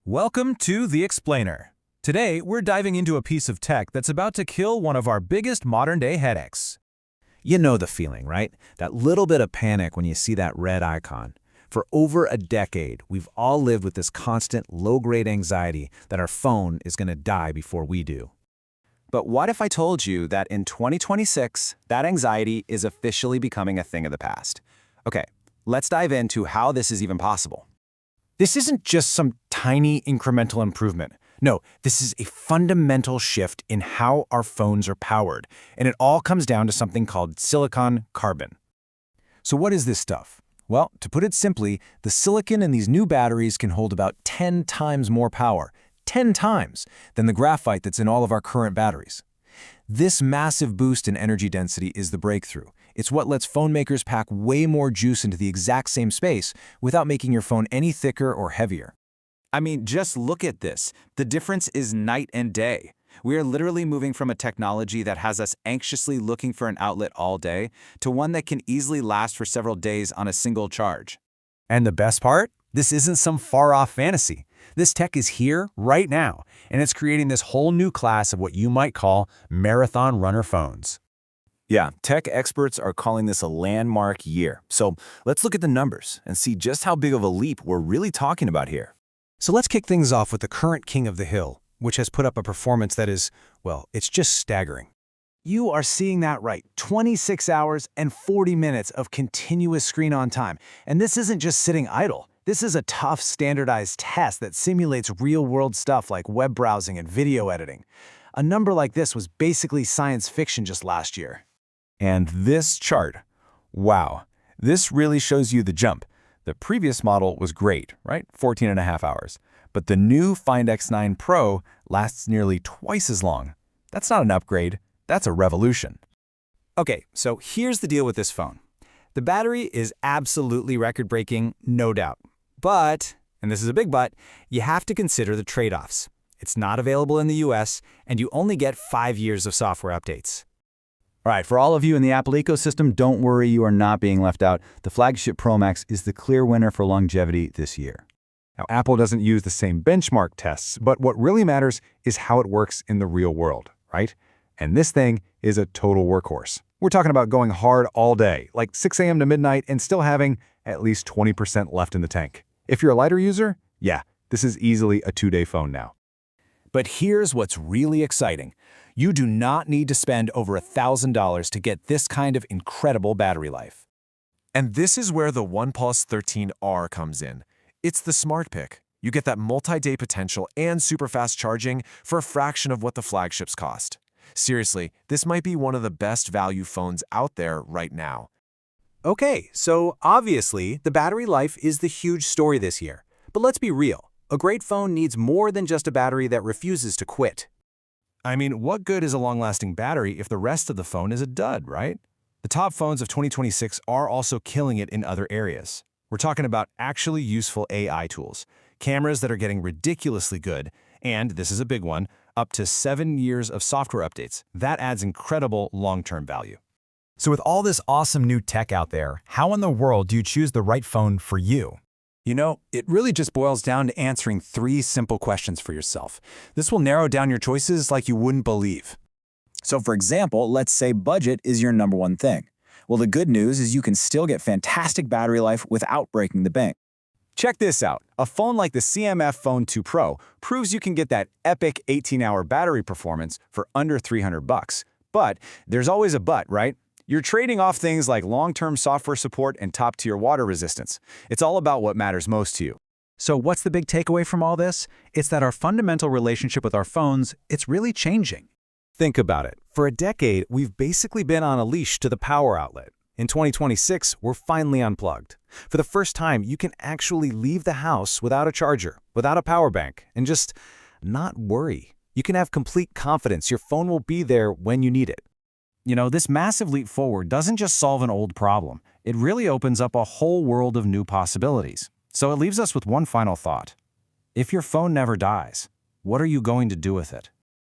Welcome to The Explainer. Today, we're diving into a piece of tech that's about to kill one of our biggest modern-day headaches. You know the feeling, right? That little bit of panic when you see that red icon. For over a decade, we've all lived with this constant low-grade anxiety that our phone is going to die before we do. But what if I told you that in 2026, that anxiety is officially becoming a thing of the past? Okay, let's dive into how this is even possible. This isn't just some tiny incremental improvement. No, this is a fundamental shift in how our phones are powered, and it all comes down to something called silicon carbon. So what is this stuff? Well, to put it simply, the silicon in these new batteries can hold about 10 times more power, 10 times, than the graphite that's in all of our current batteries. This massive boost in energy density is the breakthrough. It's what lets phone makers pack way more juice into the exact same space without making your phone any thicker or heavier. I mean, just look at this. The difference is night and day. We are literally moving from a technology that has us anxiously looking for an outlet all day to one that can easily last for several days on a single charge. And the best part? This isn't some far-off fantasy. This tech is here right now, and it's creating this whole new class of what you might call marathon runner phones. Yeah, tech experts are calling this a landmark year. So let's look at the numbers and see just how big of a leap we're really talking about here. So let's kick things off with the current king of the hill, which has put up a performance that is, well, it's just staggering. You are seeing that right. 26 hours and 40 minutes of continuous screen on time. And this isn't just sitting idle. This is a tough standardized test that simulates real-world stuff like web browsing and video editing. A number like this was basically science fiction just last year. And this chart, wow, this really shows you the jump. The previous model was great, right? 14.5 hours. But the new Find X9 Pro lasts nearly twice as long. That's not an upgrade, that's a revolution. Okay, so here's the deal with this phone. The battery is absolutely record-breaking, no doubt. But, and this is a big but, you have to consider the trade-offs. It's not available in the US, and you only get 5 years of software updates. All right, for all of you in the Apple ecosystem, don't worry, you are not being left out. The flagship Pro Max is the clear winner for longevity this year. Now, Apple doesn't use the same benchmark tests, but what really matters is how it works in the real world, right? And this thing is a total workhorse. We're talking about going hard all day, like 6 a.m. to midnight, and still having at least 20% left in the tank. If you're a lighter user, yeah, this is easily a 2-day phone now. But here's what's really exciting. You do not need to spend over $1,000 to get this kind of incredible battery life. And this is where the OnePlus 13R comes in. It's the smart pick. You get that multi-day potential and super fast charging for a fraction of what the flagships cost. Seriously, this might be one of the best value phones out there right now. Okay, so obviously, the battery life is the huge story this year. But let's be real. A great phone needs more than just a battery that refuses to quit. I mean, what good is a long-lasting battery if the rest of the phone is a dud, right? The top phones of 2026 are also killing it in other areas. We're talking about actually useful AI tools, cameras that are getting ridiculously good, and, this is a big one, up to 7 years of software updates. That adds incredible long-term value. So with all this awesome new tech out there, how in the world do you choose the right phone for you? You know, it really just boils down to answering 3 simple questions for yourself. This will narrow down your choices like you wouldn't believe. So for example, let's say budget is your number one thing. Well, the good news is you can still get fantastic battery life without breaking the bank. Check this out. A phone like the CMF Phone 2 Pro proves you can get that epic 18-hour battery performance for under $300. But there's always a but, right? You're trading off things like long-term software support and top-tier water resistance. It's all about what matters most to you. So what's the big takeaway from all this? It's that our fundamental relationship with our phones, it's really changing. Think about it. For a decade, we've basically been on a leash to the power outlet. In 2026, we're finally unplugged. For the first time, you can actually leave the house without a charger, without a power bank, and just not worry. You can have complete confidence your phone will be there when you need it. You know, this massive leap forward doesn't just solve an old problem. It really opens up a whole world of new possibilities. So it leaves us with one final thought. If your phone never dies, what are you going to do with it?